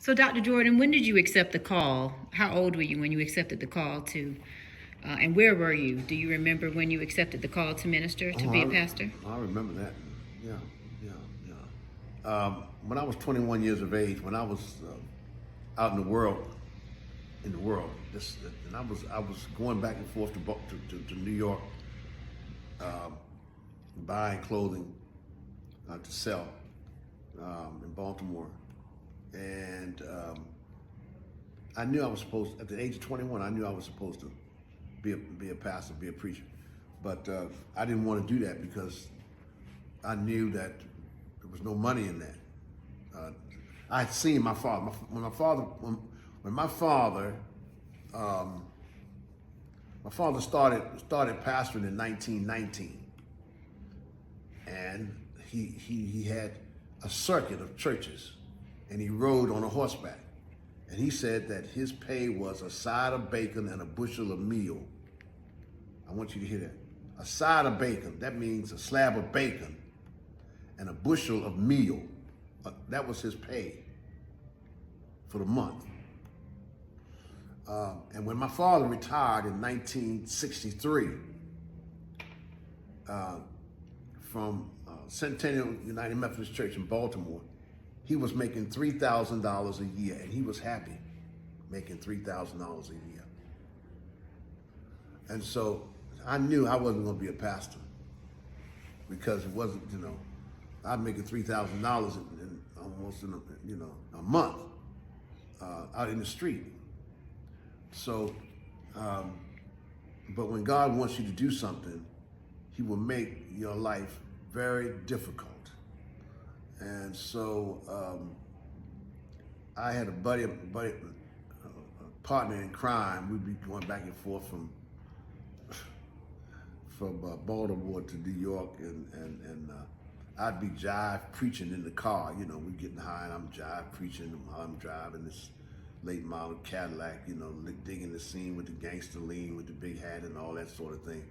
So, Dr. Jordan, when did you accept the call? How old were you when you accepted the call to, and where were you? Do you remember when you accepted the call to minister, to be a pastor? I remember that. Yeah, yeah, yeah. When I was 21 years of age, when I was out in the world, and I was going back and forth to New York, buying clothing to sell in Baltimore, and I knew I was supposed, at the age of 21, I knew I was supposed to be a pastor, be a preacher, but I didn't want to do that because I knew that there was no money in that. I had seen my father. When my father started pastoring in 1919, and he had a circuit of churches, and he rode on a horseback. And he said that his pay was a side of bacon and a bushel of meal. I want you to hear that. A side of bacon, that means a slab of bacon and a bushel of meal. That was his pay for the month. And when my father retired in 1963 from Centennial United Methodist Church in Baltimore, he was making $3,000 a year, and he was happy making $3,000 a year. And so I knew I wasn't going to be a pastor because it wasn't, I'm making $3,000 in almost a month out in the street. So, but when God wants you to do something, He will make your life very difficult. And so I had a partner in crime. We'd be going back and forth from Baltimore to New York, and I'd be jive preaching in the car. We're getting high, and I'm jive preaching while I'm driving this late model Cadillac, digging the scene with the gangster lean, with the big hat and all that sort of thing.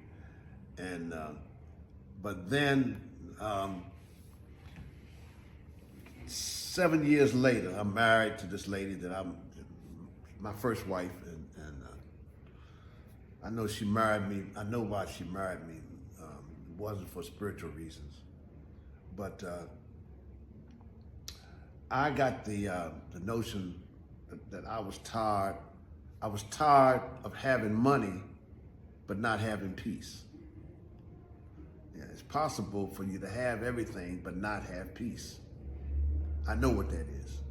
And but then 7 years later, I'm married to this lady that I'm my first wife, and I know she married me. I know why she married me. It wasn't for spiritual reasons, but I got the notion that I was tired. I was tired of having money, but not having peace. Yeah, it's possible for you to have everything, but not have peace. I know what that is.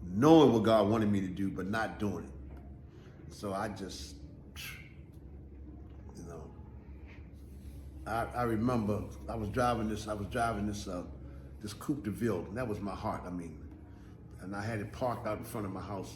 Knowing what God wanted me to do, but not doing it. So I just, I remember I was driving this Coupe de Ville, and that was my heart. And I had it parked out in front of my house,